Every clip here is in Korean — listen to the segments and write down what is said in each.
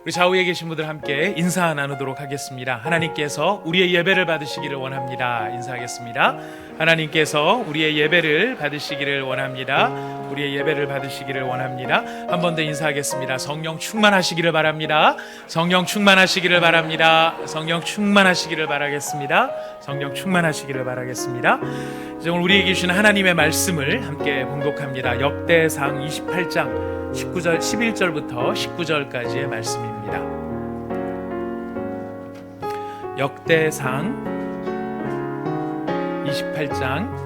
우리 좌우에 계신 분들 함께 인사 나누도록 하겠습니다. 하나님께서 우리의 예배를 받으시기를 원합니다. 인사하겠습니다. 하나님께서 우리의 예배를 받으시기를 원합니다. 우리의 예배를 받으시기를 원합니다. 한 번 더 인사하겠습니다. 성령 충만하시기를 바랍니다. 성령 충만하시기를 바랍니다. 성령 충만하시기를 바라겠습니다. 성령 충만하시기를 바라겠습니다. 이제 오늘 우리에게 주신 하나님의 말씀을 함께 봉독합니다. 역대상 28장 11절부터 19절까지의 말씀입니다. 역대상 28장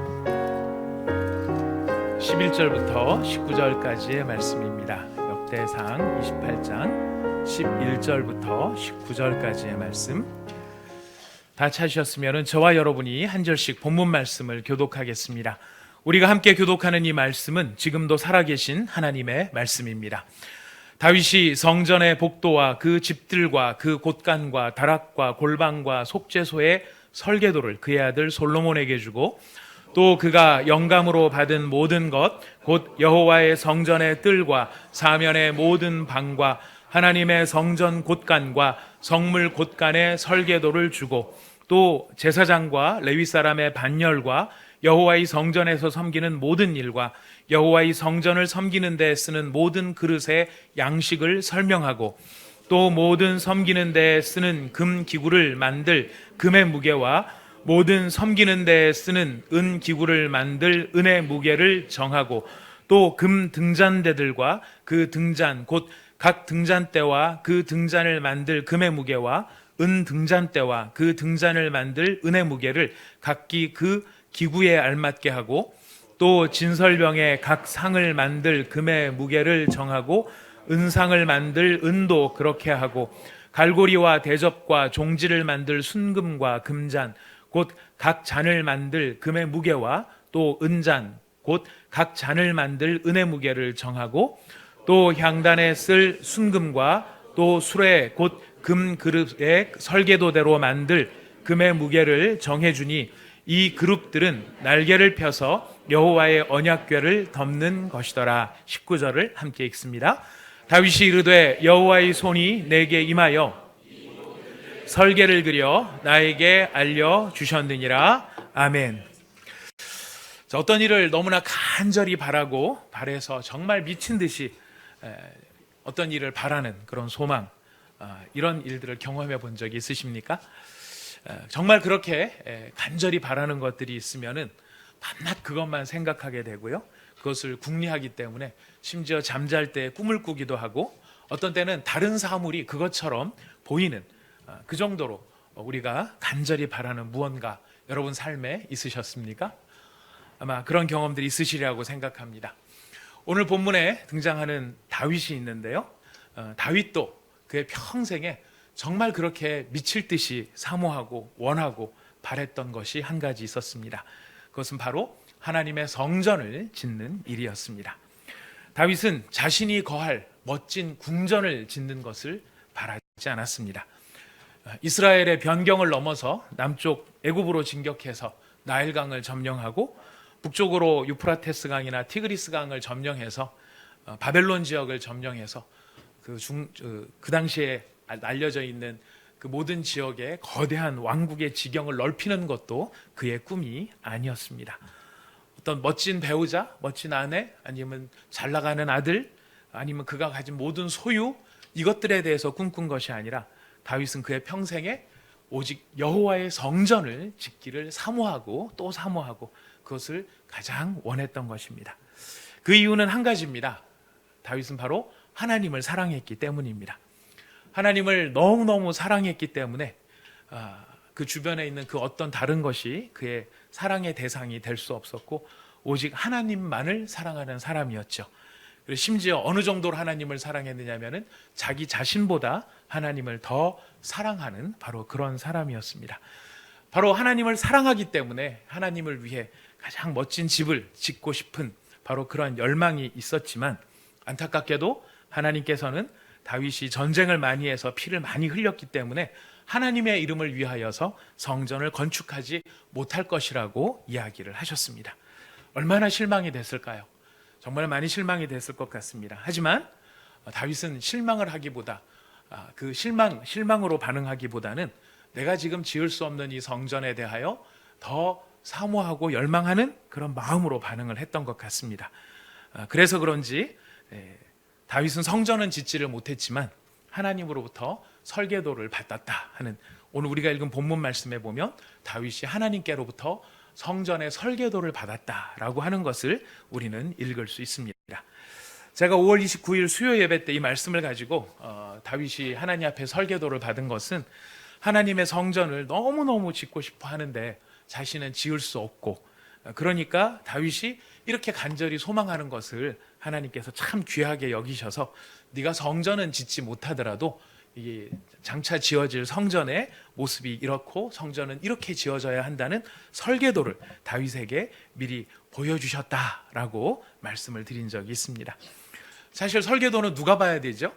11절부터 19절까지의 말씀입니다. 역대상 28장 11절부터 19절까지의 말씀. 다 찾으셨으면 저와 여러분이 한 절씩 본문 말씀을 교독하겠습니다. 우리가 함께 교독하는 이 말씀은 지금도 살아계신 하나님의 말씀입니다. 다윗이 성전의 복도와 그 집들과 그 곳간과 다락과 골방과 속죄소의 설계도를 그의 아들 솔로몬에게 주고, 또 그가 영감으로 받은 모든 것 곧 여호와의 성전의 뜰과 사면의 모든 방과 하나님의 성전 곳간과 성물 곳간의 설계도를 주고, 또 제사장과 레위 사람의 반열과 여호와의 성전에서 섬기는 모든 일과 여호와의 성전을 섬기는 데 쓰는 모든 그릇의 양식을 설명하고, 또 모든 섬기는 데에 쓰는 금 기구를 만들 금의 무게와 모든 섬기는 데에 쓰는 은 기구를 만들 은의 무게를 정하고, 또 금 등잔대들과 그 등잔 곧 각 등잔대와 그 등잔을 만들 금의 무게와 은 등잔대와 그 등잔을 만들 은의 무게를 각기 그 기구에 알맞게 하고, 또 진설병의 각 상을 만들 금의 무게를 정하고 은상을 만들 은도 그렇게 하고, 갈고리와 대접과 종지를 만들 순금과 금잔 곧 각 잔을 만들 금의 무게와 또 은잔 곧 각 잔을 만들 은의 무게를 정하고, 또 향단에 쓸 순금과 또 수레 곧 금 그릇의 설계도대로 만들 금의 무게를 정해주니, 이 그룹들은 날개를 펴서 여호와의 언약궤를 덮는 것이더라. 19절을 함께 읽습니다. 다윗이 이르되 여호와의 손이 내게 임하여 설계를 그려 나에게 알려주셨느니라. 아멘. 자, 어떤 일을 너무나 간절히 바라서 정말 미친 듯이 어떤 일을 바라는 그런 소망, 이런 일들을 경험해 본 적이 있으십니까? 정말 그렇게 간절히 바라는 것들이 있으면은 밤낮 그것만 생각하게 되고요. 그것을 궁리하기 때문에 심지어 잠잘 때 꿈을 꾸기도 하고, 어떤 때는 다른 사물이 그것처럼 보이는 그 정도로 우리가 간절히 바라는 무언가 여러분 삶에 있으셨습니까? 아마 그런 경험들이 있으시리라고 생각합니다. 오늘 본문에 등장하는 다윗이 있는데요. 다윗도 그의 평생에 정말 그렇게 미칠 듯이 사모하고 원하고 바랬던 것이 한 가지 있었습니다. 그것은 바로 하나님의 성전을 짓는 일이었습니다. 다윗은 자신이 거할 멋진 궁전을 짓는 것을 바라지 않았습니다. 이스라엘의 변경을 넘어서 남쪽 애굽으로 진격해서 나일강을 점령하고, 북쪽으로 유프라테스 강이나 티그리스 강을 점령해서 바벨론 지역을 점령해서 그 당시에 알려져 있는 그 모든 지역의 거대한 왕국의 지경을 넓히는 것도 그의 꿈이 아니었습니다. 어떤 멋진 배우자, 멋진 아내, 아니면 잘 나가는 아들, 아니면 그가 가진 모든 소유, 이것들에 대해서 꿈꾼 것이 아니라 다윗은 그의 평생에 오직 여호와의 성전을 짓기를 사모하고 또 사모하고 그것을 가장 원했던 것입니다. 그 이유는 한 가지입니다. 다윗은 바로 하나님을 사랑했기 때문입니다. 하나님을 너무너무 사랑했기 때문에 그 주변에 있는 그 어떤 다른 것이 그의 사랑의 대상이 될 수 없었고, 오직 하나님만을 사랑하는 사람이었죠. 그리고 심지어 어느 정도로 하나님을 사랑했느냐면은 자기 자신보다 하나님을 더 사랑하는 바로 그런 사람이었습니다. 바로 하나님을 사랑하기 때문에 하나님을 위해 가장 멋진 집을 짓고 싶은 바로 그런 열망이 있었지만, 안타깝게도 하나님께서는 다윗이 전쟁을 많이 해서 피를 많이 흘렸기 때문에 하나님의 이름을 위하여서 성전을 건축하지 못할 것이라고 이야기를 하셨습니다. 얼마나 실망이 됐을까요? 정말 많이 실망이 됐을 것 같습니다. 하지만 다윗은 실망을 하기보다 그 실망으로 반응하기보다는 내가 지금 지을 수 없는 이 성전에 대하여 더 사모하고 열망하는 그런 마음으로 반응을 했던 것 같습니다. 그래서 그런지 다윗은 성전은 짓지를 못했지만 하나님으로부터 설계도를 받았다 하는, 오늘 우리가 읽은 본문 말씀에 보면 다윗이 하나님께로부터 성전의 설계도를 받았다라고 하는 것을 우리는 읽을 수 있습니다. 제가 5월 29일 수요 예배 때 이 말씀을 가지고 다윗이 하나님 앞에 설계도를 받은 것은 하나님의 성전을 너무너무 짓고 싶어 하는데 자신은 지을 수 없고, 그러니까 다윗이 이렇게 간절히 소망하는 것을 하나님께서 참 귀하게 여기셔서 네가 성전은 짓지 못하더라도 이 장차 지어질 성전의 모습이 이렇고 성전은 이렇게 지어져야 한다는 설계도를 다윗에게 미리 보여주셨다라고 말씀을 드린 적이 있습니다. 사실 설계도는 누가 봐야 되죠?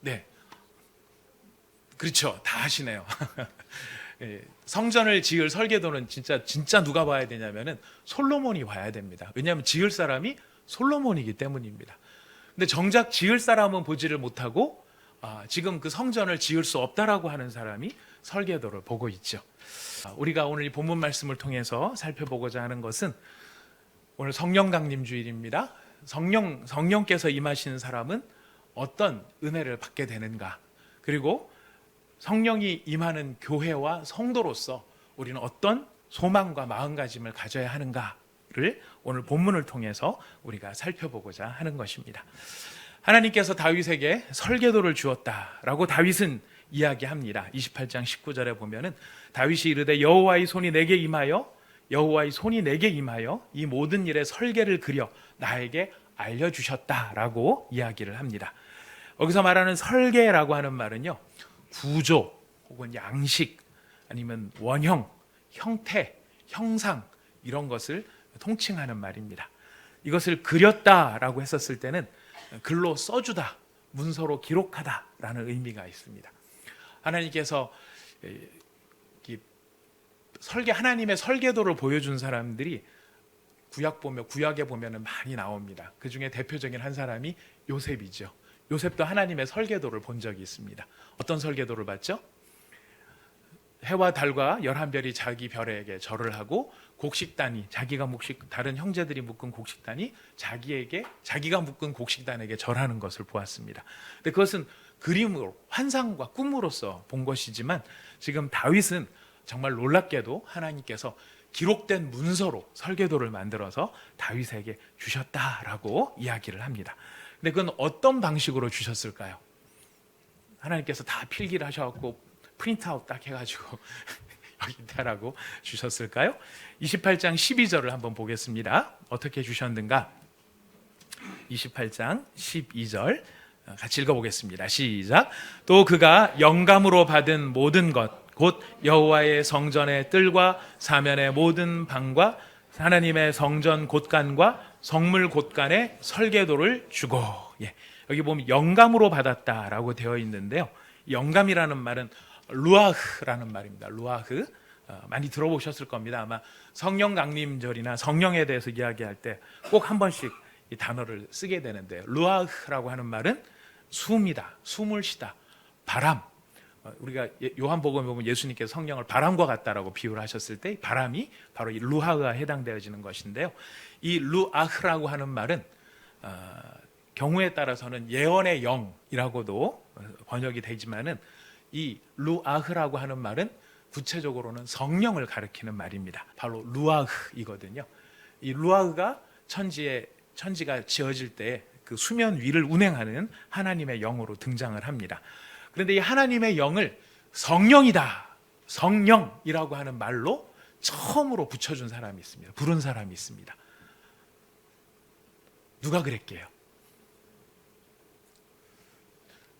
네, 그렇죠. 다 하시네요. 성전을 지을 설계도는 진짜 누가 봐야 되냐면은 솔로몬이 봐야 됩니다. 왜냐하면 지을 사람이 솔로몬이기 때문입니다. 근데 정작 지을 사람은 보지를 못하고 지금 그 성전을 지을 수 없다라고 하는 사람이 설계도를 보고 있죠. 우리가 오늘 이 본문 말씀을 통해서 살펴보고자 하는 것은 오늘 성령 강림 주일입니다. 성령께서 임하시는 사람은 어떤 은혜를 받게 되는가, 그리고 성령이 임하는 교회와 성도로서 우리는 어떤 소망과 마음가짐을 가져야 하는가를 오늘 본문을 통해서 우리가 살펴보고자 하는 것입니다. 하나님께서 다윗에게 설계도를 주었다라고 다윗은 이야기합니다. 28장 19절에 보면은 다윗이 이르되 여호와의 손이 내게 임하여 이 모든 일의 설계를 그려 나에게 알려주셨다라고 이야기를 합니다. 여기서 말하는 설계라고 하는 말은요, 구조 혹은 양식 아니면 원형, 형태, 형상 이런 것을 통칭하는 말입니다. 이것을 그렸다라고 했었을 때는 글로 써주다, 문서로 기록하다라는 의미가 있습니다. 하나님께서 하나님의 설계도를 보여준 사람들이 구약에 보면 많이 나옵니다. 그 중에 대표적인 한 사람이 요셉이죠. 요셉도 하나님의 설계도를 본 적이 있습니다. 어떤 설계도를 봤죠? 해와 달과 11별이 자기 별에게 절을 하고 곡식단이 다른 형제들이 묶은 곡식단이 자기가 묶은 곡식단에게 절하는 것을 보았습니다. 근데 그것은 그림으로, 환상과 꿈으로서 본 것이지만 지금 다윗은 정말 놀랍게도 하나님께서 기록된 문서로 설계도를 만들어서 다윗에게 주셨다라고 이야기를 합니다. 근데 그건 어떤 방식으로 주셨을까요? 하나님께서 다 필기를 하셔갖고 프린트아웃 딱 해가지고 여기 있다라고 주셨을까요? 28장 12절을 한번 보겠습니다. 어떻게 주셨는가? 28장 12절 같이 읽어보겠습니다. 시작. 또 그가 영감으로 받은 모든 것 곧 여호와의 성전의 뜰과 사면의 모든 방과 하나님의 성전 곳간과 성물 곳간의 설계도를 주고, 여기 보면 영감으로 받았다라고 되어 있는데요. 영감이라는 말은 루아흐라는 말입니다. 루아흐 많이 들어보셨을 겁니다. 아마 성령 강림절이나 성령에 대해서 이야기할 때 꼭 한 번씩 이 단어를 쓰게 되는데, 루아흐라고 하는 말은 숨이다, 숨을 쉬다, 바람. 우리가 요한복음에 보면 예수님께서 성령을 바람과 같다라고 비유를 하셨을 때 바람이 바로 이 루아흐에 해당되어지는 것인데요. 이 루아흐라고 하는 말은 경우에 따라서는 예언의 영이라고도 번역이 되지만은 이 루아흐라고 하는 말은 구체적으로는 성령을 가리키는 말입니다. 바로 루아흐이거든요. 이 루아흐가 천지가 지어질 때 그 수면 위를 운행하는 하나님의 영으로 등장을 합니다. 그런데 이 하나님의 영을 성령이다, 성령이라고 하는 말로 처음으로 붙여준 사람이 있습니다. 부른 사람이 있습니다. 누가 그랬게요?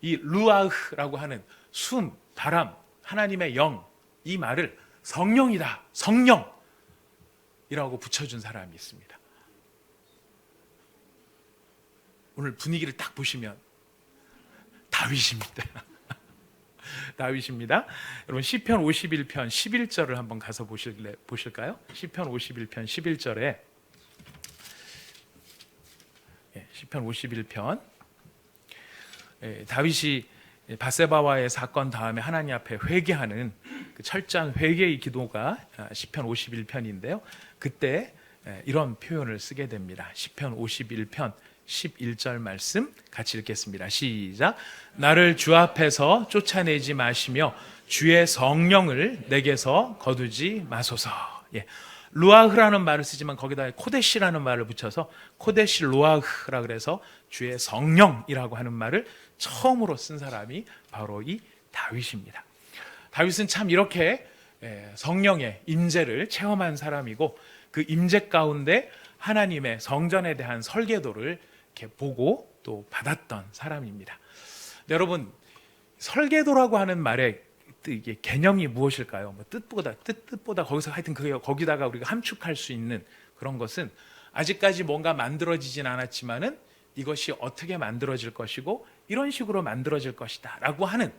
이 루아흐라고 하는 숨, 바람, 하나님의 영, 이 말을 성령이다, 성령이라고 붙여준 사람이 있습니다. 오늘 분위기를 딱 보시면 다윗입니다. 다윗입니다. 여러분 시편 51편 11절을 한번 가서 보실까요? 시편 51편 11절에 시편 51편 다윗이 밧세바와의 사건 다음에 하나님 앞에 회개하는 그 철저한 회개의 기도가 시편 51편인데요. 그때 이런 표현을 쓰게 됩니다. 시편 51편 11절 말씀 같이 읽겠습니다. 시작. 나를 주 앞에서 쫓아내지 마시며 주의 성령을 내게서 거두지 마소서. 루아흐라는 말을 쓰지만 거기다 코데시라는 말을 붙여서 코데시 루아흐라 그래서 주의 성령이라고 하는 말을 처음으로 쓴 사람이 바로 이 다윗입니다. 다윗은 참 이렇게 성령의 임재를 체험한 사람이고 그 임재 가운데 하나님의 성전에 대한 설계도를 이렇게 보고 또 받았던 사람입니다. 여러분, 설계도라고 하는 말의 이게 개념이 무엇일까요? 뭐 뜻보다 거기서 하여튼 거기다가 우리가 함축할 수 있는 그런 것은 아직까지 뭔가 만들어지진 않았지만은 이것이 어떻게 만들어질 것이고 이런 식으로 만들어질 것이다라고 하는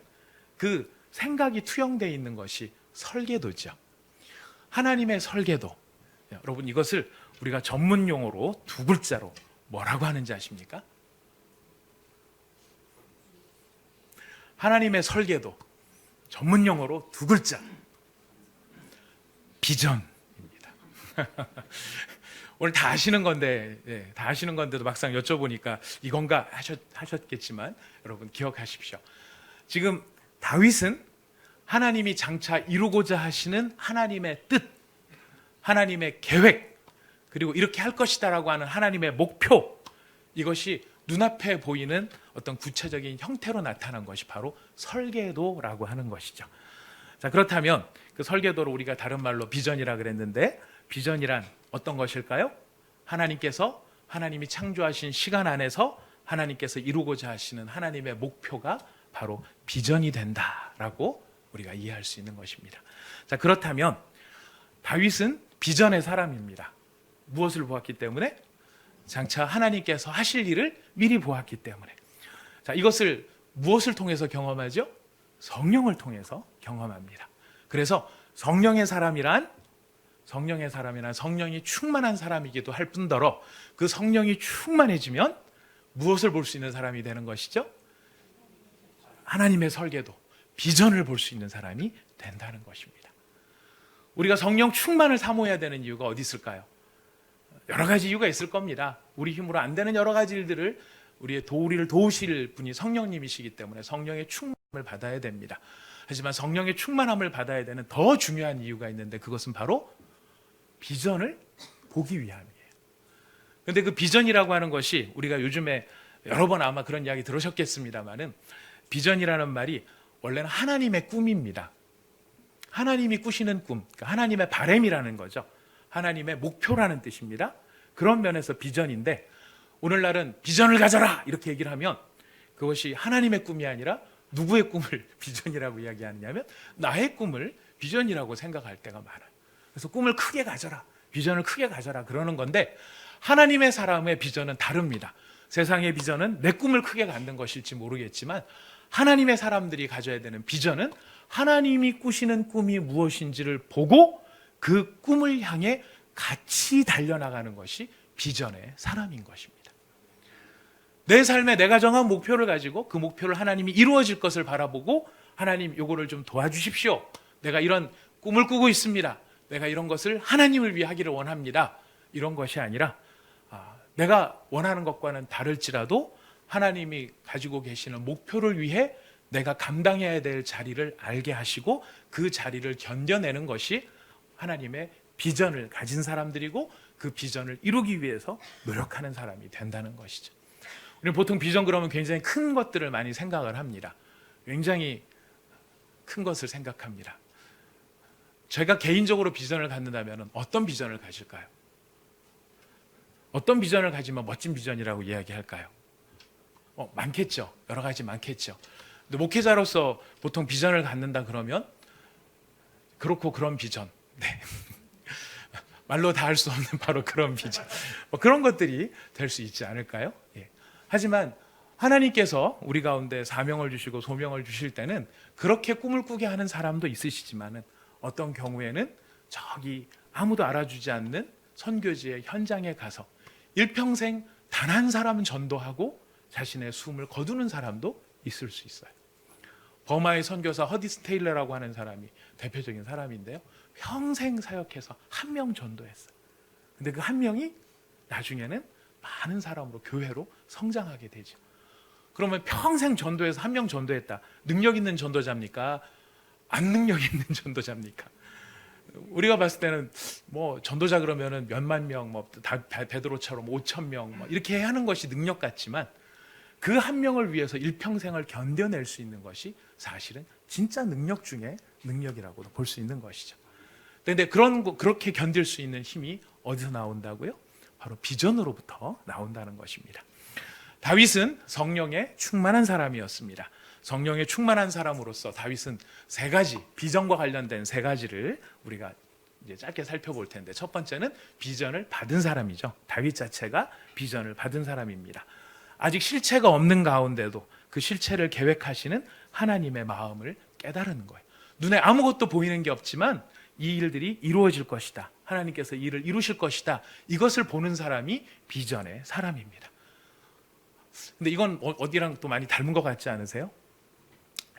그 생각이 투영되어 있는 것이 설계도죠. 하나님의 설계도. 여러분, 이것을 우리가 전문 용어로 두 글자로 뭐라고 하는지 아십니까? 하나님의 설계도 전문 용어로 두 글자, 비전입니다. 오늘 다 아시는 건데, 다 아시는 건데도 막상 여쭤보니까 이건가 하셨겠지만 여러분 기억하십시오. 지금 다윗은 하나님이 장차 이루고자 하시는 하나님의 뜻, 하나님의 계획, 그리고 이렇게 할 것이다라고 하는 하나님의 목표, 이것이 눈앞에 보이는 어떤 구체적인 형태로 나타난 것이 바로 설계도라고 하는 것이죠. 자, 그렇다면 그 설계도를 우리가 다른 말로 비전이라 그랬는데, 비전이란 어떤 것일까요? 하나님이 창조하신 시간 안에서 하나님께서 이루고자 하시는 하나님의 목표가 바로 비전이 된다라고 우리가 이해할 수 있는 것입니다. 자, 그렇다면 다윗은 비전의 사람입니다. 무엇을 보았기 때문에? 장차 하나님께서 하실 일을 미리 보았기 때문에. 자, 이것을 무엇을 통해서 경험하죠? 성령을 통해서 경험합니다. 그래서 성령의 사람이란 성령이 충만한 사람이기도 할 뿐더러 그 성령이 충만해지면 무엇을 볼 수 있는 사람이 되는 것이죠? 하나님의 설계도, 비전을 볼 수 있는 사람이 된다는 것입니다. 우리가 성령 충만을 사모해야 되는 이유가 어디 있을까요? 여러 가지 이유가 있을 겁니다. 우리 힘으로 안 되는 여러 가지 일들을 우리를 도우실 분이 성령님이시기 때문에 성령의 충만함을 받아야 됩니다. 하지만 성령의 충만함을 받아야 되는 더 중요한 이유가 있는데 그것은 바로 비전을 보기 위함이에요. 그런데 그 비전이라고 하는 것이 우리가 요즘에 여러 번 아마 그런 이야기 들으셨겠습니다만은 비전이라는 말이 원래는 하나님의 꿈입니다. 하나님이 꾸시는 꿈, 그러니까 하나님의 바램이라는 거죠. 하나님의 목표라는 뜻입니다. 그런 면에서 비전인데 오늘날은 비전을 가져라 이렇게 얘기를 하면 그것이 하나님의 꿈이 아니라 누구의 꿈을 비전이라고 이야기하느냐면 나의 꿈을 비전이라고 생각할 때가 많아요. 그래서 꿈을 크게 가져라, 비전을 크게 가져라 그러는 건데 하나님의 사람의 비전은 다릅니다. 세상의 비전은 내 꿈을 크게 갖는 것일지 모르겠지만 하나님의 사람들이 가져야 되는 비전은 하나님이 꾸시는 꿈이 무엇인지를 보고 그 꿈을 향해 같이 달려나가는 것이 비전의 사람인 것입니다. 내 삶에 내가 정한 목표를 가지고 그 목표를 하나님이 이루어질 것을 바라보고 하나님 요거를 좀 도와주십시오. 내가 이런 꿈을 꾸고 있습니다. 내가 이런 것을 하나님을 위해 하기를 원합니다. 이런 것이 아니라 내가 원하는 것과는 다를지라도 하나님이 가지고 계시는 목표를 위해 내가 감당해야 될 자리를 알게 하시고 그 자리를 견뎌내는 것이 하나님의 비전을 가진 사람들이고 그 비전을 이루기 위해서 노력하는 사람이 된다는 것이죠. 우리는 보통 비전 그러면 굉장히 큰 것들을 많이 생각을 합니다. 굉장히 큰 것을 생각합니다. 제가 개인적으로 비전을 갖는다면 어떤 비전을 가질까요? 어떤 비전을 가지면 멋진 비전이라고 이야기할까요? 많겠죠. 여러 가지 많겠죠. 근데 목회자로서 보통 비전을 갖는다 그러면 그렇고 그런 비전, 네. 말로 다 할 수 없는 바로 그런 비전, 그런 것들이 될 수 있지 않을까요? 예. 하지만 하나님께서 우리 가운데 사명을 주시고 소명을 주실 때는 그렇게 꿈을 꾸게 하는 사람도 있으시지만은 어떤 경우에는 저기 아무도 알아주지 않는 선교지의 현장에 가서 일평생 단 한 사람 전도하고 자신의 숨을 거두는 사람도 있을 수 있어요. 버마의 선교사 허디스 테일러라고 하는 사람이 대표적인 사람인데요. 평생 사역해서 한 명 전도했어요. 근데 그 한 명이 나중에는 많은 사람으로 교회로 성장하게 되죠. 그러면 평생 전도해서 한 명 전도했다. 능력 있는 전도자입니까? 안 능력 있는 전도자입니까? 우리가 봤을 때는 뭐 전도자 그러면은 몇만 명, 뭐 베드로처럼 5천 명, 뭐 이렇게 하는 것이 능력 같지만 그 한 명을 위해서 일평생을 견뎌낼 수 있는 것이 사실은 진짜 능력 중에 능력이라고도 볼 수 있는 것이죠. 그런데 그렇게 견딜 수 있는 힘이 어디서 나온다고요? 바로 비전으로부터 나온다는 것입니다. 다윗은 성령에 충만한 사람이었습니다. 성령에 충만한 사람으로서 다윗은 세 가지, 비전과 관련된 세 가지를 우리가 이제 짧게 살펴볼 텐데, 첫 번째는 비전을 받은 사람이죠. 다윗 자체가 비전을 받은 사람입니다. 아직 실체가 없는 가운데도 그 실체를 계획하시는 하나님의 마음을 깨달은 거예요. 눈에 아무것도 보이는 게 없지만 이 일들이 이루어질 것이다. 하나님께서 이 일을 이루실 것이다. 이것을 보는 사람이 비전의 사람입니다. 근데 이건 어디랑 또 많이 닮은 것 같지 않으세요?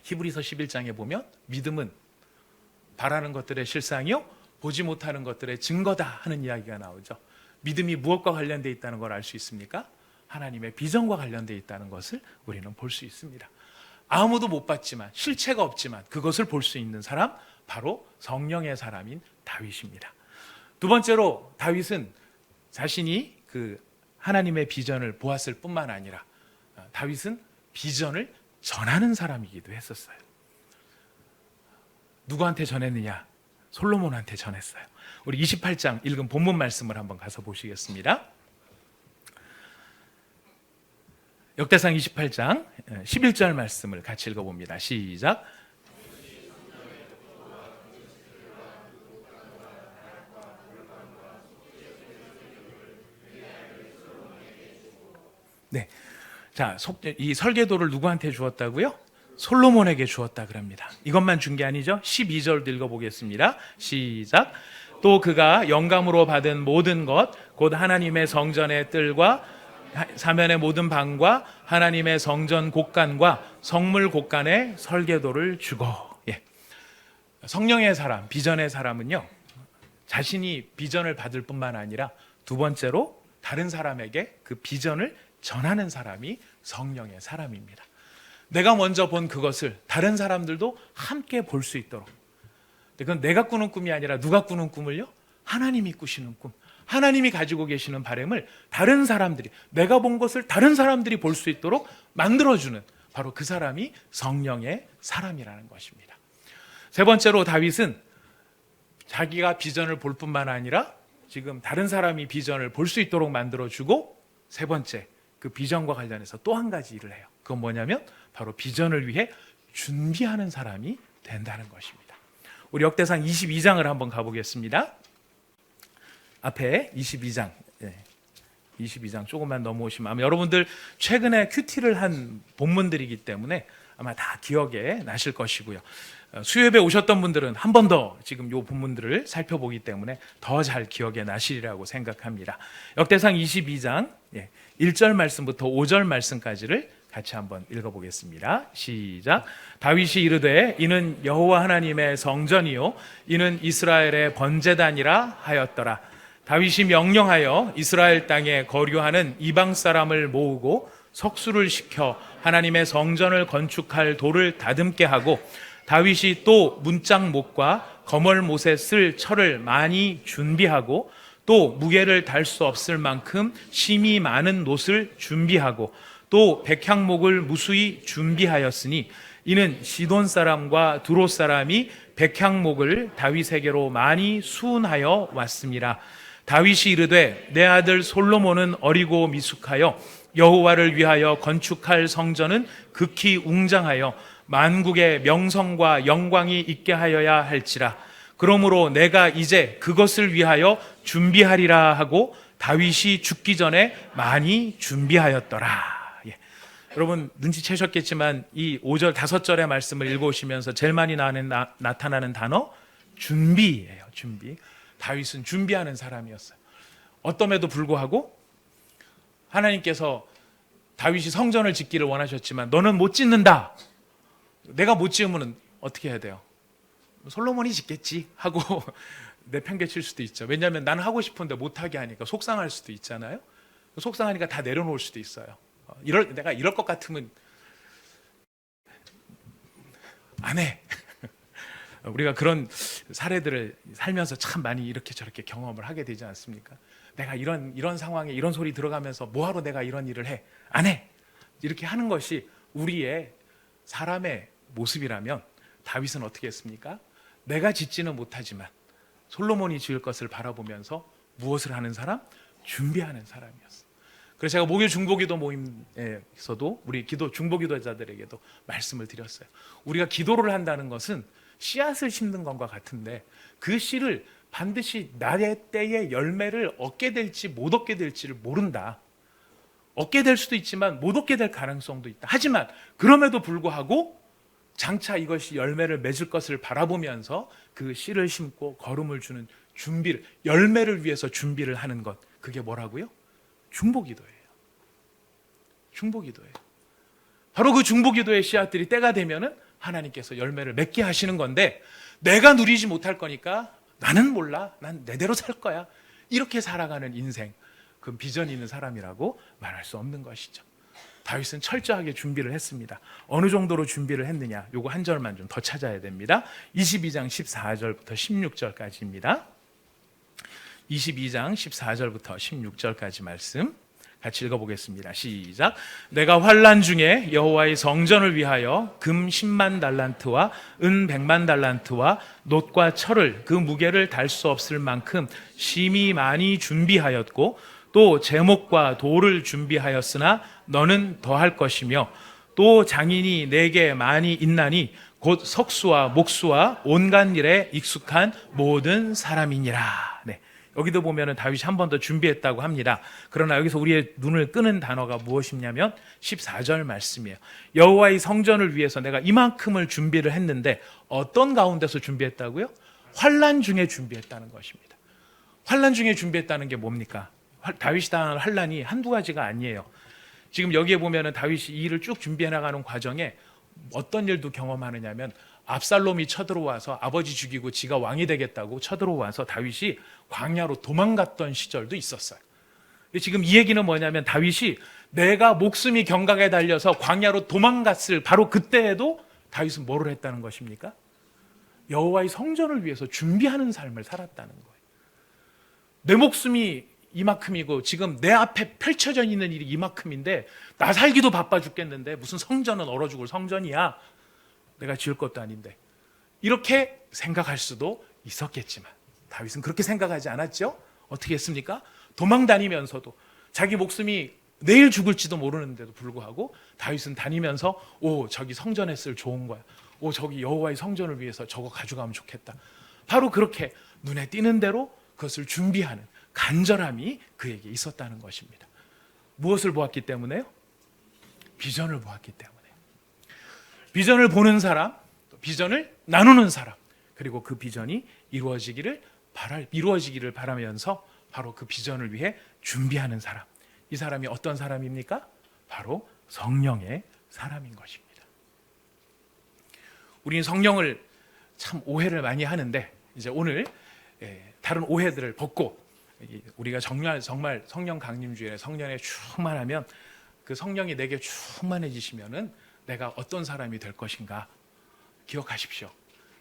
히브리서 11장에 보면 믿음은 바라는 것들의 실상이요 보지 못하는 것들의 증거다 하는 이야기가 나오죠. 믿음이 무엇과 관련되어 있다는 걸 알 수 있습니까? 하나님의 비전과 관련되어 있다는 것을 우리는 볼 수 있습니다. 아무도 못 봤지만, 실체가 없지만 그것을 볼 수 있는 사람, 바로 성령의 사람인 다윗입니다. 두 번째로 다윗은 자신이 그 하나님의 비전을 보았을 뿐만 아니라 다윗은 비전을 전하는 사람이기도 했었어요. 누구한테 전했느냐? 솔로몬한테 전했어요. 우리 28장 읽은 본문 말씀을 한번 가서 보시겠습니다. 역대상 28장 11절 말씀을 같이 읽어봅니다. 시작. 네. 자, 이 설계도를 누구한테 주었다고요? 솔로몬에게 주었다 그럽니다. 이것만 준 게 아니죠. 12절도 읽어보겠습니다. 시작. 또 그가 영감으로 받은 모든 것, 곧 하나님의 성전의 뜰과 사면의 모든 방과 하나님의 성전 곳간과 성물 곳간의 설계도를 주고. 예. 성령의 사람, 비전의 사람은요, 자신이 비전을 받을 뿐만 아니라 두 번째로 다른 사람에게 그 비전을 전하는 사람이 성령의 사람입니다. 내가 먼저 본 그것을 다른 사람들도 함께 볼 수 있도록. 그건 내가 꾸는 꿈이 아니라 누가 꾸는 꿈을요? 하나님이 꾸시는 꿈. 하나님이 가지고 계시는 바람을 다른 사람들이, 내가 본 것을 다른 사람들이 볼 수 있도록 만들어주는 바로 그 사람이 성령의 사람이라는 것입니다. 세 번째로 다윗은 자기가 비전을 볼 뿐만 아니라 지금 다른 사람이 비전을 볼 수 있도록 만들어주고, 세 번째, 그 비전과 관련해서 또 한 가지 일을 해요. 그건 뭐냐면 바로 비전을 위해 준비하는 사람이 된다는 것입니다. 우리 역대상 22장을 한번 가보겠습니다. 앞에 22장, 22장 조금만 넘어오시면 아마 여러분들 최근에 큐티를 한 본문들이기 때문에 아마 다 기억에 나실 것이고요. 수요예배 오셨던 분들은 한 번 더 지금 이 본문들을 살펴보기 때문에 더 잘 기억에 나시리라고 생각합니다. 역대상 22장 1절 말씀부터 5절 말씀까지를 같이 한번 읽어보겠습니다. 시작. 다윗이 이르되 이는 여호와 하나님의 성전이요 이는 이스라엘의 번제단이라 하였더라. 다윗이 명령하여 이스라엘 땅에 거류하는 이방 사람을 모으고 석수를 시켜 하나님의 성전을 건축할 돌을 다듬게 하고, 다윗이 또 문짝목과 거멀못에 쓸 철을 많이 준비하고, 또 무게를 달 수 없을 만큼 심이 많은 놋을 준비하고, 또 백향목을 무수히 준비하였으니 이는 시돈 사람과 두로 사람이 백향목을 다윗에게로 많이 수운하여 왔습니다. 다윗이 이르되 내 아들 솔로몬은 어리고 미숙하여 여호와를 위하여 건축할 성전은 극히 웅장하여 만국의 명성과 영광이 있게 하여야 할지라. 그러므로 내가 이제 그것을 위하여 준비하리라 하고 다윗이 죽기 전에 많이 준비하였더라. 여러분 눈치채셨겠지만 이 5절 5절의 말씀을 읽어오시면서 제일 많이 나타나는 단어 준비예요. 준비. 다윗은 준비하는 사람이었어요. 어떠함에도 불구하고 하나님께서 다윗이 성전을 짓기를 원하셨지만 너는 못 짓는다. 내가 못 지으면 어떻게 해야 돼요? 솔로몬이 짓겠지 하고 내팽개칠 수도 있죠. 왜냐하면 나는 하고 싶은데 못하게 하니까 속상할 수도 있잖아요. 속상하니까 다 내려놓을 수도 있어요. 내가 이럴 것 같으면 안 해. 우리가 그런 사례들을 살면서 참 많이 이렇게 저렇게 경험을 하게 되지 않습니까? 내가 이런 상황에 이런 소리 들어가면서 뭐하러 내가 이런 일을 해? 안 해. 이렇게 하는 것이 우리의 사람의 모습이라면 다윗은 어떻게 했습니까? 내가 짓지는 못하지만 솔로몬이 지을 것을 바라보면서 무엇을 하는 사람? 준비하는 사람이었어. 그래서 제가 목요 중보기도 모임에서도 우리 중보기도자들에게도 말씀을 드렸어요. 우리가 기도를 한다는 것은 씨앗을 심는 것과 같은데 그 씨를 반드시 나의 때에 열매를 얻게 될지 못 얻게 될지를 모른다. 얻게 될 수도 있지만 못 얻게 될 가능성도 있다. 하지만 그럼에도 불구하고 장차 이것이 열매를 맺을 것을 바라보면서 그 씨를 심고 거름을 주는 준비를, 열매를 위해서 준비를 하는 것, 그게 뭐라고요? 중보기도예요. 중보기도예요. 바로 그 중보기도의 씨앗들이 때가 되면은 하나님께서 열매를 맺게 하시는 건데, 내가 누리지 못할 거니까 나는 몰라, 난 내대로 살 거야, 이렇게 살아가는 인생, 그 비전이 있는 사람이라고 말할 수 없는 것이죠. 다윗은 철저하게 준비를 했습니다. 어느 정도로 준비를 했느냐, 요거 한 절만 좀 더 찾아야 됩니다. 22장 14절부터 16절까지입니다. 22장 14절부터 16절까지 말씀 같이 읽어보겠습니다. 시작. 내가 환난 중에 여호와의 성전을 위하여 금 10만 달란트와 은 100만 달란트와 놋과 철을, 그 무게를 달 수 없을 만큼 심히 많이 준비하였고, 또 제목과 돌을 준비하였으나 너는 더할 것이며, 또 장인이 내게 많이 있나니 곧 석수와 목수와 온갖 일에 익숙한 모든 사람이니라. 네. 여기도 보면은 다윗이 한 번 더 준비했다고 합니다. 그러나 여기서 우리의 눈을 끄는 단어가 무엇이냐면 14절 말씀이에요. 여호와의 성전을 위해서 내가 이만큼을 준비를 했는데 어떤 가운데서 준비했다고요? 환난 중에 준비했다는 것입니다. 환난 중에 준비했다는 게 뭡니까? 다윗이 당한 환난이 한두 가지가 아니에요. 지금 여기에 보면은 다윗이 이 일을 쭉 준비해 나가는 과정에 어떤 일도 경험하느냐면, 압살롬이 쳐들어와서 아버지 죽이고 지가 왕이 되겠다고 쳐들어와서 다윗이 광야로 도망갔던 시절도 있었어요. 지금 이 얘기는 뭐냐면, 다윗이 내가 목숨이 경각에 달려서 광야로 도망갔을 바로 그때에도 다윗은 뭐를 했다는 것입니까? 여호와의 성전을 위해서 준비하는 삶을 살았다는 거예요. 내 목숨이 이만큼이고 지금 내 앞에 펼쳐져 있는 일이 이만큼인데 나 살기도 바빠 죽겠는데 무슨 성전은 얼어 죽을 성전이야, 내가 지을 것도 아닌데, 이렇게 생각할 수도 있었겠지만 다윗은 그렇게 생각하지 않았죠. 어떻게 했습니까? 도망 다니면서도 자기 목숨이 내일 죽을지도 모르는데도 불구하고 다윗은 다니면서 저기 성전에 쓸 좋은 거야, 저기 여호와의 성전을 위해서 저거 가져가면 좋겠다, 바로 그렇게 눈에 띄는 대로 그것을 준비하는 간절함이 그에게 있었다는 것입니다. 무엇을 보았기 때문에요? 비전을 보았기 때문에. 비전을 보는 사람, 비전을 나누는 사람, 그리고 그 비전이 이루어지기를 바라면서 바로 그 비전을 위해 준비하는 사람. 이 사람이 어떤 사람입니까? 바로 성령의 사람인 것입니다. 우리는 성령을 참 오해를 많이 하는데, 이제 오늘 다른 오해들을 벗고 우리가 정말 성령 강림주일에 성령에 충만하면, 그 성령이 내게 충만해지시면은 내가 어떤 사람이 될 것인가 기억하십시오.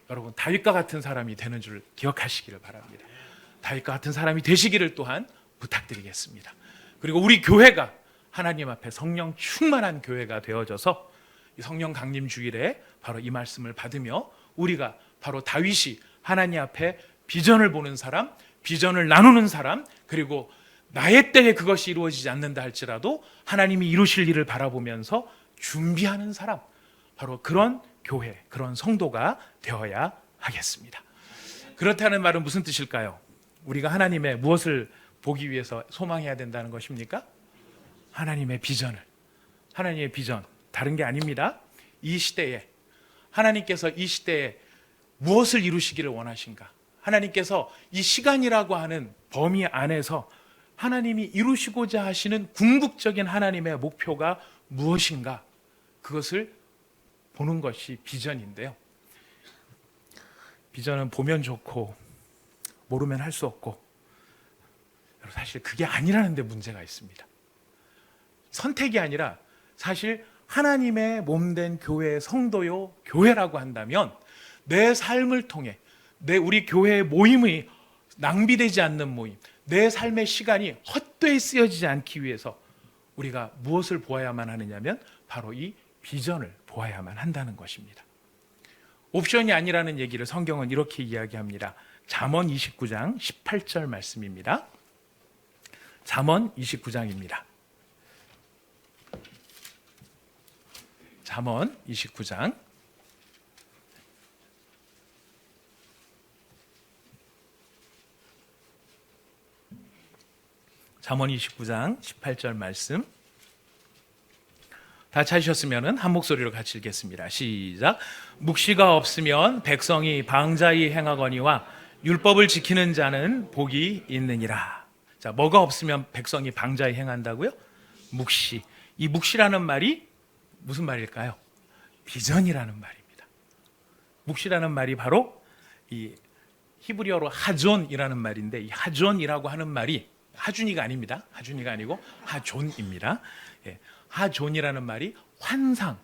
여러분, 다윗과 같은 사람이 되는 줄 기억하시기를 바랍니다. 다윗과 같은 사람이 되시기를 또한 부탁드리겠습니다. 그리고 우리 교회가 하나님 앞에 성령 충만한 교회가 되어져서 이 성령 강림 주일에 바로 이 말씀을 받으며 우리가 바로 다윗이 하나님 앞에 비전을 보는 사람, 비전을 나누는 사람, 그리고 나의 때에 그것이 이루어지지 않는다 할지라도 하나님이 이루실 일을 바라보면서 준비하는 사람, 바로 그런 교회, 그런 성도가 되어야 하겠습니다. 그렇다는 말은 무슨 뜻일까요? 우리가 하나님의 무엇을 보기 위해서 소망해야 된다는 것입니까? 하나님의 비전을. 하나님의 비전, 다른 게 아닙니다. 이 시대에 하나님께서 이 시대에 무엇을 이루시기를 원하신가? 하나님께서 이 시간이라고 하는 범위 안에서 하나님이 이루시고자 하시는 궁극적인 하나님의 목표가 무엇인가, 그것을 보는 것이 비전인데요. 비전은 보면 좋고 모르면 할 수 없고, 사실 그게 아니라는 데 문제가 있습니다. 선택이 아니라 사실 하나님의 몸된 교회의 성도요, 교회라고 한다면 내 삶을 통해 우리 교회의 모임이 낭비되지 않는 모임, 내 삶의 시간이 헛되이 쓰여지지 않기 위해서 우리가 무엇을 보아야만 하느냐면 바로 이 비전을 보아야만 한다는 것입니다. 옵션이 아니라는 얘기를 성경은 이렇게 이야기합니다. 잠언 29장 18절 말씀입니다. 잠언 29장입니다. 잠언 29장 잠언 29장 18절 말씀, 다 찾으셨으면 한 목소리로 같이 읽겠습니다. 시작. 묵시가 없으면 백성이 방자히 행하거니와 율법을 지키는 자는 복이 있느니라. 자, 뭐가 없으면 백성이 방자히 행한다고요? 묵시. 이 묵시라는 말이 무슨 말일까요? 비전이라는 말입니다. 묵시라는 말이 바로 이 히브리어로 하존이라는 말인데, 이 하존이라고 하는 말이 하준이가 아닙니다. 하준이가 아니고 하존입니다. 예, 하존이라는 말이 환상,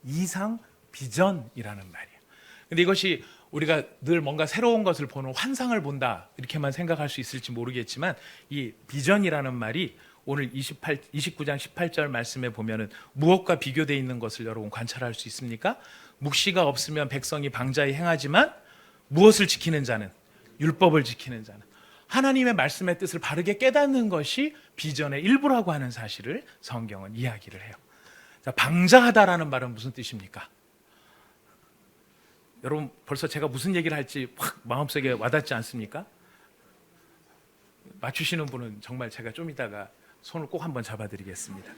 이상, 비전이라는 말이에요. 근데 이것이 우리가 늘 뭔가 새로운 것을 보는 환상을 본다 이렇게만 생각할 수 있을지 모르겠지만, 이 비전이라는 말이 오늘 29장 18절 말씀에 보면은 무엇과 비교되어 있는 것을 여러분 관찰할 수 있습니까? 묵시가 없으면 백성이 방자히 행하지만 무엇을 지키는 자는? 율법을 지키는 자는. 하나님의 말씀의 뜻을 바르게 깨닫는 것이 비전의 일부라고 하는 사실을 성경은 이야기를 해요. 자, 방자하다라는 말은 무슨 뜻입니까? 여러분 벌써 제가 무슨 얘기를 할지 확 마음속에 와닿지 않습니까? 맞추시는 분은 정말 제가 좀 이따가 손을 꼭 한번 잡아드리겠습니다.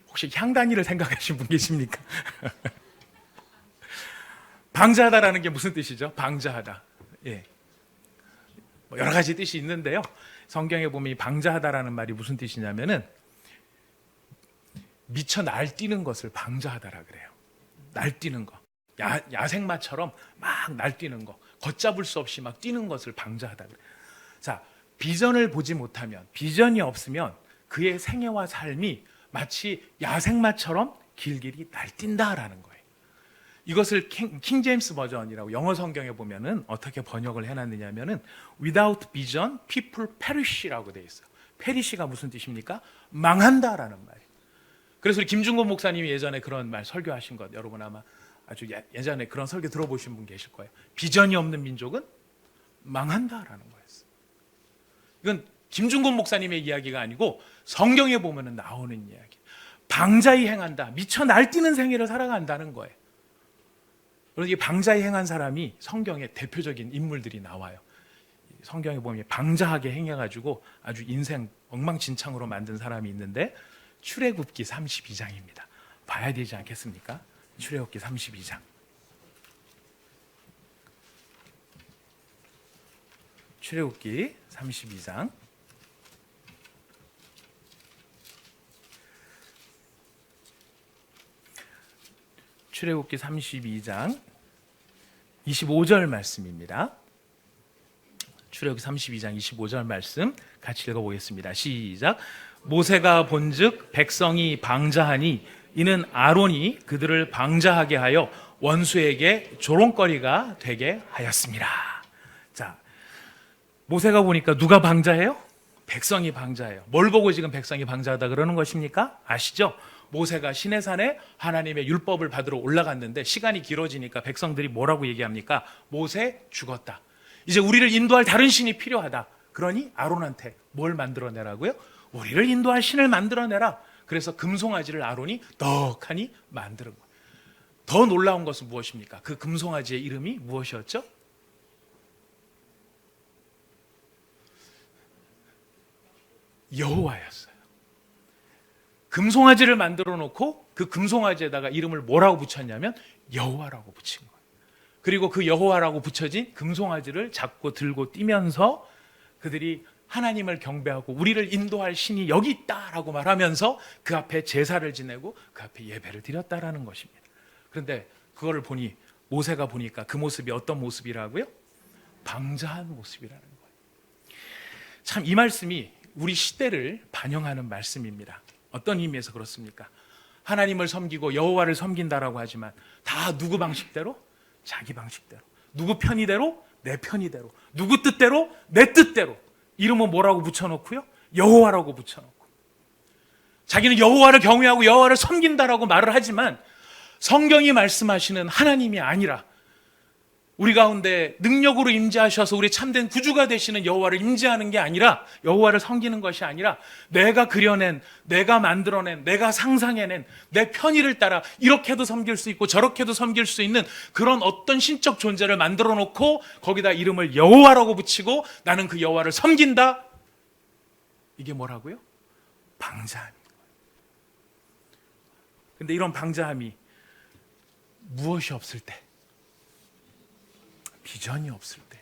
혹시 향단이를 생각하신 분 계십니까? 방자하다라는 게 무슨 뜻이죠? 방자하다. 예. 여러 가지 뜻이 있는데요. 성경에 보면 이 방자하다라는 말이 무슨 뜻이냐면은 미쳐 날뛰는 것을 방자하다라 그래요. 날뛰는 거. 야생마처럼 막 날뛰는 거. 걷잡을 수 없이 막 뛰는 것을 방자하다 그래요. 자, 비전을 보지 못하면, 비전이 없으면 그의 생애와 삶이 마치 야생마처럼 길길이 날뛴다라는 거예요. 이것을 킹 제임스 버전이라고 영어 성경에 보면은 어떻게 번역을 해놨느냐면은 without vision, people perish라고 되어 있어요. perish가 무슨 뜻입니까? 망한다라는 말이에요. 그래서 우리 김중곤 목사님이 예전에 그런 말 설교하신 것, 여러분 아마 아주 예전에 그런 설교 들어보신 분 계실 거예요. 비전이 없는 민족은 망한다라는 거였어요. 이건 김중곤 목사님의 이야기가 아니고 성경에 보면은 나오는 이야기. 방자히 행한다, 미쳐 날뛰는 생애를 살아간다는 거예요. 그래서 이 방자히 행한 사람이 성경에 대표적인 인물들이 나와요. 성경에 보면 방자하게 행해가지고 아주 인생 엉망진창으로 만든 사람이 있는데, 출애굽기 32장입니다. 봐야 되지 않겠습니까? 출애굽기 32장. 출애굽기 32장. 출애굽기 32장 25절 말씀입니다. 출애굽기 32장 25절 말씀 같이 읽어보겠습니다. 시작. 모세가 본즉 백성이 방자하니 이는 아론이 그들을 방자하게 하여 원수에게 조롱거리가 되게 하였습니다. 자, 모세가 보니까 누가 방자해요? 백성이 방자해요. 뭘 보고 지금 백성이 방자하다 그러는 것입니까? 아시죠? 모세가 시내산에 하나님의 율법을 받으러 올라갔는데 시간이 길어지니까 백성들이 뭐라고 얘기합니까? 모세 죽었다. 이제 우리를 인도할 다른 신이 필요하다. 그러니 아론한테 뭘 만들어내라고요? 우리를 인도할 신을 만들어내라. 그래서 금송아지를 아론이 떡하니 만드는 거예요. 더 놀라운 것은 무엇입니까? 그 금송아지의 이름이 무엇이었죠? 여호와였어요. 금송아지를 만들어 놓고 그 금송아지에다가 이름을 뭐라고 붙였냐면 여호와라고 붙인 거예요. 그리고 그 여호와라고 붙여진 금송아지를 잡고 들고 뛰면서 그들이 하나님을 경배하고 우리를 인도할 신이 여기 있다라고 말하면서 그 앞에 제사를 지내고 그 앞에 예배를 드렸다라는 것입니다. 그런데 그거를 보니 모세가 보니까 그 모습이 어떤 모습이라고요? 방자한 모습이라는 거예요. 참 이 말씀이 우리 시대를 반영하는 말씀입니다. 어떤 의미에서 그렇습니까? 하나님을 섬기고 여호와를 섬긴다라고 하지만 다 누구 방식대로? 자기 방식대로. 누구 편의대로? 내 편의대로. 누구 뜻대로? 내 뜻대로. 이름은 뭐라고 붙여놓고요? 여호와라고 붙여놓고. 자기는 여호와를 경외하고 여호와를 섬긴다라고 말을 하지만 성경이 말씀하시는 하나님이 아니라 우리 가운데 능력으로 임재하셔서 우리 참된 구주가 되시는 여호와를 임재하는 게 아니라, 여호와를 섬기는 것이 아니라 내가 그려낸, 내가 만들어낸, 내가 상상해낸 내 편의를 따라 이렇게도 섬길 수 있고 저렇게도 섬길 수 있는 그런 어떤 신적 존재를 만들어 놓고 거기다 이름을 여호와라고 붙이고 나는 그 여호와를 섬긴다. 이게 뭐라고요? 방자함인 거예요. 근데 이런 방자함이 무엇이 없을 때, 비전이 없을 때,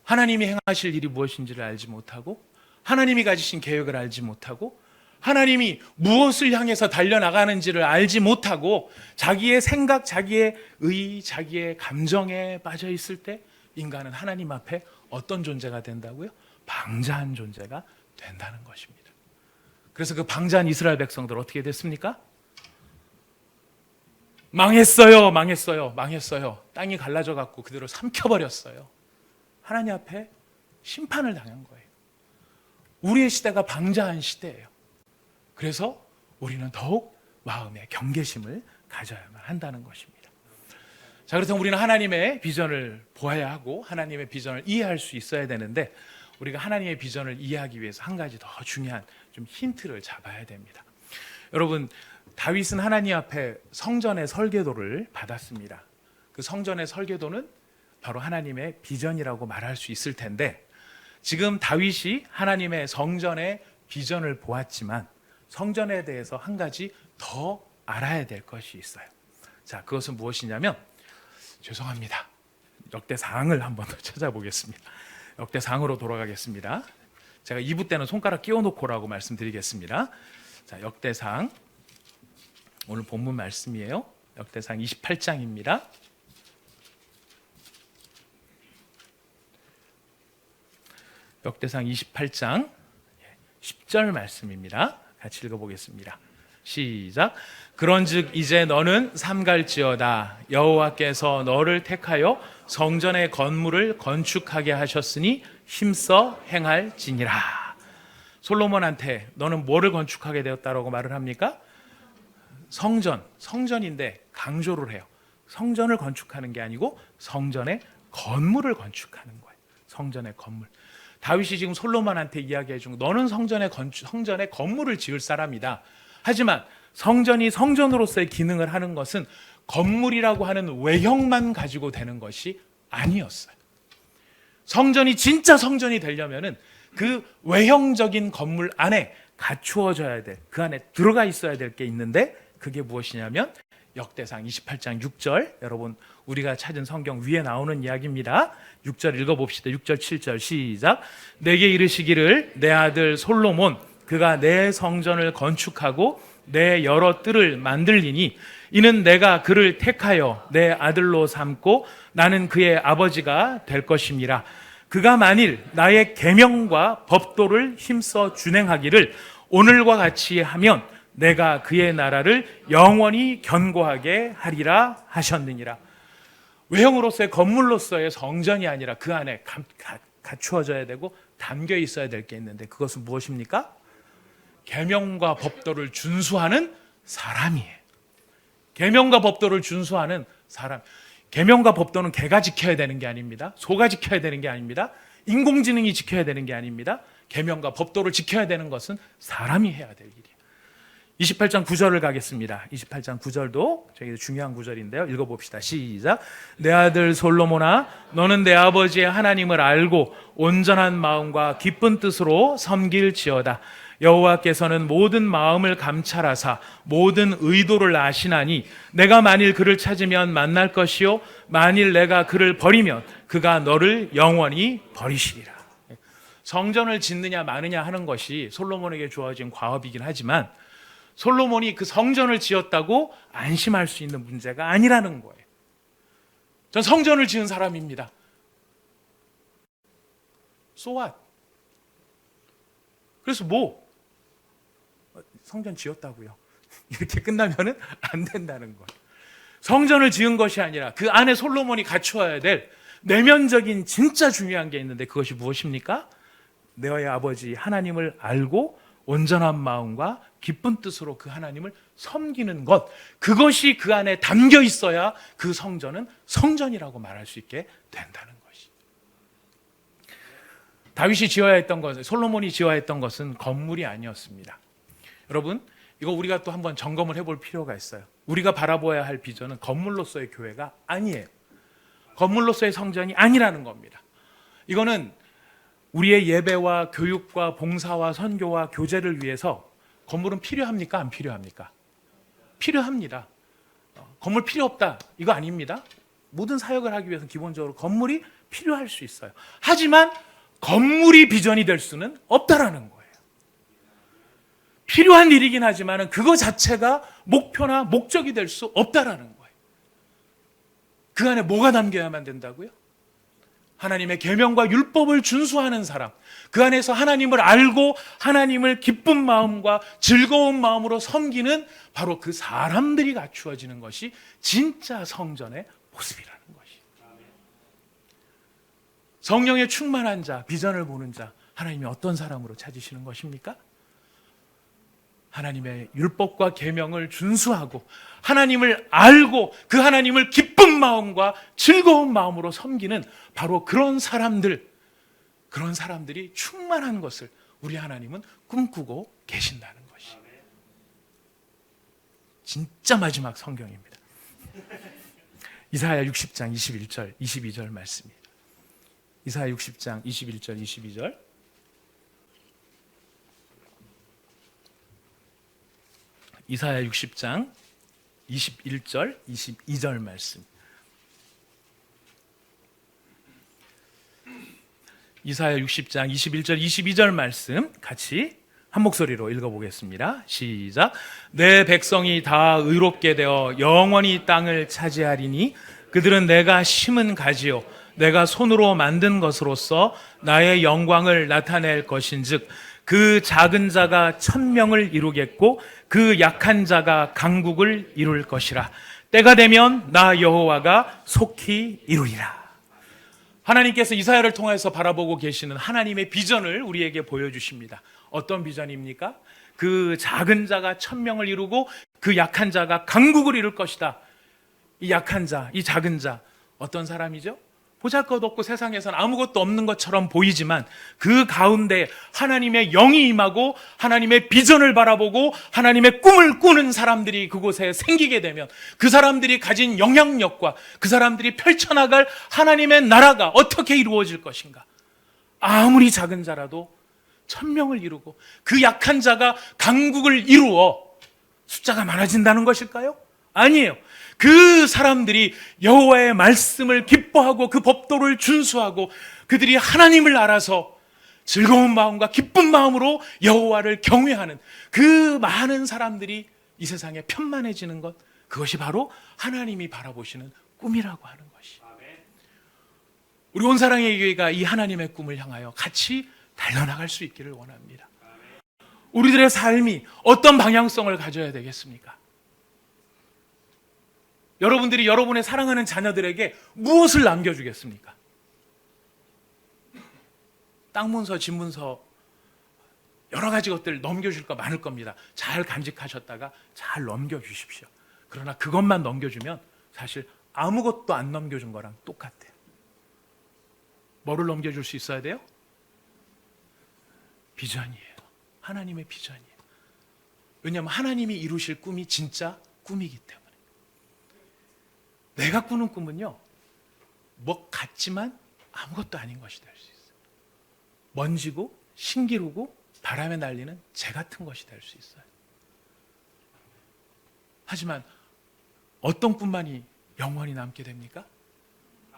하나님이 행하실 일이 무엇인지를 알지 못하고 하나님이 가지신 계획을 알지 못하고 하나님이 무엇을 향해서 달려나가는지를 알지 못하고 자기의 생각, 자기의 의, 자기의 감정에 빠져 있을 때 인간은 하나님 앞에 어떤 존재가 된다고요? 방자한 존재가 된다는 것입니다. 그래서 그 방자한 이스라엘 백성들 어떻게 됐습니까? 망했어요. 땅이 갈라져 갖고 그들을 삼켜버렸어요. 하나님 앞에 심판을 당한 거예요. 우리의 시대가 방자한 시대예요. 그래서 우리는 더욱 마음의 경계심을 가져야만 한다는 것입니다. 자, 그래서 우리는 하나님의 비전을 보아야 하고 하나님의 비전을 이해할 수 있어야 되는데, 우리가 하나님의 비전을 이해하기 위해서 한 가지 더 중요한 좀 힌트를 잡아야 됩니다. 여러분, 다윗은 하나님 앞에 성전의 설계도를 받았습니다. 그 성전의 설계도는 바로 하나님의 비전이라고 말할 수 있을 텐데, 지금 다윗이 하나님의 성전의 비전을 보았지만 성전에 대해서 한 가지 더 알아야 될 것이 있어요. 자, 그것은 무엇이냐면, 죄송합니다, 역대상을 한번 더 찾아보겠습니다. 역대상으로 돌아가겠습니다. 제가 2부 때는 손가락 끼워놓고라고 말씀드리겠습니다. 자, 역대상, 오늘 본문 말씀이에요. 역대상 28장입니다. 역대상 28장 10절 말씀입니다. 같이 읽어보겠습니다. 시작. 그런즉 이제 너는 삼갈지어다. 여호와께서 너를 택하여 성전의 건물을 건축하게 하셨으니 힘써 행할지니라. 솔로몬한테 너는 뭐를 건축하게 되었다라고 말을 합니까? 성전인데 강조를 해요. 성전을 건축하는 게 아니고 성전의 건물을 건축하는 거예요. 성전의 건물. 다윗이 지금 솔로몬한테 이야기해 준, 너는 성전의 건물을 지을 사람이다. 하지만 성전이 성전으로서의 기능을 하는 것은 건물이라고 하는 외형만 가지고 되는 것이 아니었어요. 성전이 진짜 성전이 되려면은 그 외형적인 건물 안에 갖추어져야 돼. 그 안에 들어가 있어야 될 게 있는데, 그게 무엇이냐면 역대상 28장 6절, 여러분 우리가 찾은 성경 위에 나오는 이야기입니다. 6절 읽어봅시다. 6절 7절 시작. 내게 이르시기를 내 아들 솔로몬 그가 내 성전을 건축하고 내 여러 뜰을 만들리니 이는 내가 그를 택하여 내 아들로 삼고 나는 그의 아버지가 될 것임이라. 그가 만일 나의 계명과 법도를 힘써 준행하기를 오늘과 같이 하면 내가 그의 나라를 영원히 견고하게 하리라 하셨느니라. 외형으로서의 건물로서의 성전이 아니라 그 안에 갖추어져야 되고 담겨 있어야 될 게 있는데, 그것은 무엇입니까? 계명과 법도를 준수하는 사람이에요. 계명과 법도를 준수하는 사람. 계명과 법도는 개가 지켜야 되는 게 아닙니다. 소가 지켜야 되는 게 아닙니다. 인공지능이 지켜야 되는 게 아닙니다. 계명과 법도를 지켜야 되는 것은 사람이 해야 될 일이에요. 28장 9절을 가겠습니다. 28장 9절도 되게 중요한 구절인데요. 읽어봅시다. 시작. 내 아들 솔로몬아, 너는 내 아버지의 하나님을 알고 온전한 마음과 기쁜 뜻으로 섬길지어다. 여호와께서는 모든 마음을 감찰하사 모든 의도를 아시나니 내가 만일 그를 찾으면 만날 것이요 만일 내가 그를 버리면 그가 너를 영원히 버리시리라. 성전을 짓느냐 마느냐 하는 것이 솔로몬에게 주어진 과업이긴 하지만 솔로몬이 그 성전을 지었다고 안심할 수 있는 문제가 아니라는 거예요. 전 성전을 지은 사람입니다. So what? 그래서 성전 지었다고요. 이렇게 끝나면은 안 된다는 거예요. 성전을 지은 것이 아니라 그 안에 솔로몬이 갖추어야 될 내면적인 진짜 중요한 게 있는데 그것이 무엇입니까? 너의 아버지 하나님을 알고 온전한 마음과 기쁜 뜻으로 그 하나님을 섬기는 것, 그것이 그 안에 담겨 있어야 그 성전은 성전이라고 말할 수 있게 된다는 것이. 다윗이 지어야 했던 것은, 솔로몬이 지어야 했던 것은 건물이 아니었습니다. 여러분, 이거 우리가 또 한번 점검을 해볼 필요가 있어요. 우리가 바라보아야 할 비전은 건물로서의 교회가 아니에요. 건물로서의 성전이 아니라는 겁니다. 이거는 우리의 예배와 교육과 봉사와 선교와 교제를 위해서 건물은 필요합니까? 안 필요합니까? 필요합니다. 건물 필요 없다, 이거 아닙니다. 모든 사역을 하기 위해서는 기본적으로 건물이 필요할 수 있어요. 하지만 건물이 비전이 될 수는 없다라는 거예요. 필요한 일이긴 하지만 그거 자체가 목표나 목적이 될 수 없다라는 거예요. 그 안에 뭐가 담겨야만 된다고요? 하나님의 계명과 율법을 준수하는 사람, 그 안에서 하나님을 알고 하나님을 기쁜 마음과 즐거운 마음으로 섬기는 바로 그 사람들이 갖추어지는 것이 진짜 성전의 모습이라는 것이. 성령에 충만한 자, 비전을 보는 자, 하나님이 어떤 사람으로 찾으시는 것입니까? 하나님의 율법과 계명을 준수하고 하나님을 알고 그 하나님을 기쁜 마음과 즐거운 마음으로 섬기는 바로 그런 사람들이 충만한 것을 우리 하나님은 꿈꾸고 계신다는 것이. 진짜 마지막 성경입니다. 이사야 60장 21절 22절 말씀입니다. 이사야 60장 21절 22절. 이사야 60장 21절 22절 말씀. 이사야 60장 21절 22절 말씀 같이 한 목소리로 읽어보겠습니다. 시작. 내 백성이 다 의롭게 되어 영원히 땅을 차지하리니 그들은 내가 심은 가지요 내가 손으로 만든 것으로서 나의 영광을 나타낼 것인즉 그 작은 자가 천명을 이루겠고 그 약한 자가 강국을 이룰 것이라. 때가 되면 나 여호와가 속히 이루리라. 하나님께서 이사야를 통해서 바라보고 계시는 하나님의 비전을 우리에게 보여주십니다. 어떤 비전입니까? 그 작은 자가 천명을 이루고 그 약한 자가 강국을 이룰 것이다. 이 약한 자, 이 작은 자, 어떤 사람이죠? 보잘것없고 세상에선 아무것도 없는 것처럼 보이지만 그 가운데 하나님의 영이 임하고 하나님의 비전을 바라보고 하나님의 꿈을 꾸는 사람들이 그곳에 생기게 되면 그 사람들이 가진 영향력과 그 사람들이 펼쳐나갈 하나님의 나라가 어떻게 이루어질 것인가. 아무리 작은 자라도 천명을 이루고 그 약한 자가 강국을 이루어 숫자가 많아진다는 것일까요? 아니에요. 그 사람들이 여호와의 말씀을 기뻐하고 그 법도를 준수하고 그들이 하나님을 알아서 즐거운 마음과 기쁜 마음으로 여호와를 경외하는 그 많은 사람들이 이 세상에 편만해지는 것, 그것이 바로 하나님이 바라보시는 꿈이라고 하는 것이. 우리 온사랑의 교회가 이 하나님의 꿈을 향하여 같이 달려나갈 수 있기를 원합니다. 우리들의 삶이 어떤 방향성을 가져야 되겠습니까? 여러분들이 여러분의 사랑하는 자녀들에게 무엇을 남겨주겠습니까? 땅 문서, 집 문서 여러 가지 것들 넘겨줄 거 많을 겁니다. 잘 간직하셨다가 잘 넘겨주십시오. 그러나 그것만 넘겨주면 사실 아무것도 안 넘겨준 거랑 똑같아요. 뭐를 넘겨줄 수 있어야 돼요? 비전이에요. 하나님의 비전이에요. 왜냐하면 하나님이 이루실 꿈이 진짜 꿈이기 때문에. 내가 꾸는 꿈은요, 뭐 같지만 아무것도 아닌 것이 될 수 있어요. 먼지고 신기루고 바람에 날리는 재 같은 것이 될 수 있어요. 하지만 어떤 꿈만이 영원히 남게 됩니까?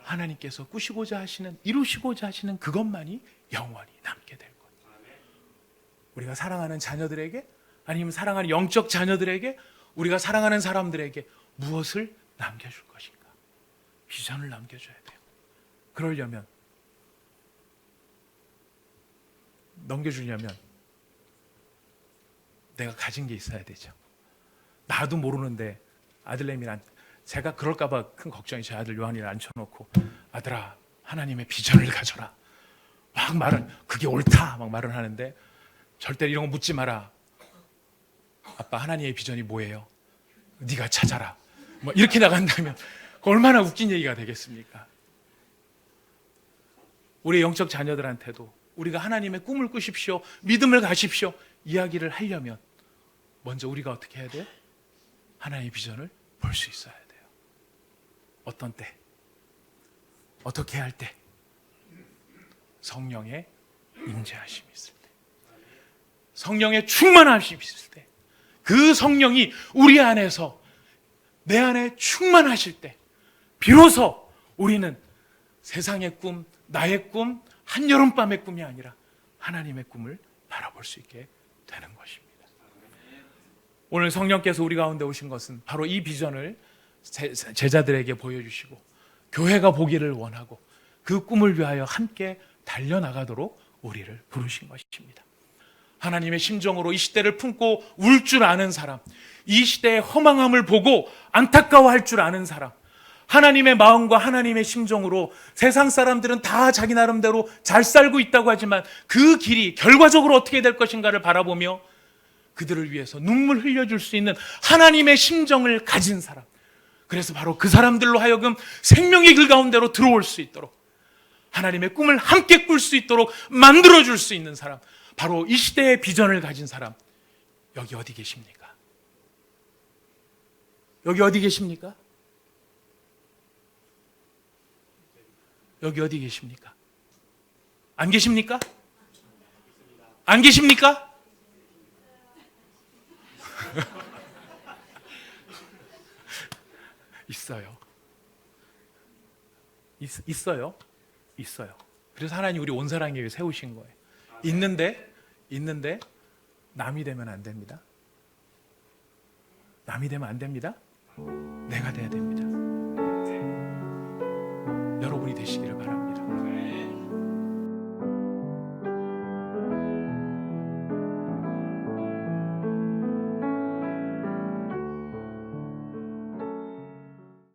하나님께서 꾸시고자 하시는, 이루시고자 하시는 그것만이 영원히 남게 될 거예요. 우리가 사랑하는 자녀들에게, 아니면 사랑하는 영적 자녀들에게, 우리가 사랑하는 사람들에게 무엇을 남겨줄 것인가? 비전을 남겨줘야 돼요. 그러려면, 넘겨주려면 내가 가진 게 있어야 되죠. 나도 모르는데 아들내미랑, 제가 그럴까 봐 큰 걱정이, 제 아들 요한이를 앉혀놓고 아들아 하나님의 비전을 가져라 막 말은, 그게 옳다 막 말을 하는데, 절대 이런 거 묻지 마라. 아빠 하나님의 비전이 뭐예요? 네가 찾아라. 뭐 이렇게 나간다면 얼마나 웃긴 얘기가 되겠습니까? 우리 영적 자녀들한테도 우리가 하나님의 꿈을 꾸십시오, 믿음을 가십시오 이야기를 하려면 먼저 우리가 어떻게 해야 돼요? 하나님의 비전을 볼 수 있어야 돼요. 어떤 때? 어떻게 할 때? 성령의 임재하심이 있을 때, 성령의 충만하심이 있을 때, 그 성령이 우리 안에서, 내 안에 충만하실 때 비로소 우리는 세상의 꿈, 나의 꿈, 한여름밤의 꿈이 아니라 하나님의 꿈을 바라볼 수 있게 되는 것입니다. 오늘 성령께서 우리 가운데 오신 것은 바로 이 비전을 제자들에게 보여주시고 교회가 보기를 원하고 그 꿈을 위하여 함께 달려나가도록 우리를 부르신 것입니다. 하나님의 심정으로 이 시대를 품고 울 줄 아는 사람, 이 시대의 허망함을 보고 안타까워할 줄 아는 사람, 하나님의 마음과 하나님의 심정으로, 세상 사람들은 다 자기 나름대로 잘 살고 있다고 하지만 그 길이 결과적으로 어떻게 될 것인가를 바라보며 그들을 위해서 눈물 흘려줄 수 있는 하나님의 심정을 가진 사람, 그래서 바로 그 사람들로 하여금 생명의 길 가운데로 들어올 수 있도록, 하나님의 꿈을 함께 꿀 수 있도록 만들어줄 수 있는 사람, 바로 이 시대의 비전을 가진 사람, 여기 어디 계십니까? 여기 어디 계십니까? 여기 어디 계십니까? 안 계십니까? 안 계십니까? 있어요. 있어요. 있어요. 그래서 하나님 우리 온 사랑교회 세우신 거예요. 있는데 남이 되면 안 됩니다. 남이 되면 안 됩니다. 내가 돼야 됩니다. 여러분이 되시기를 바랍니다.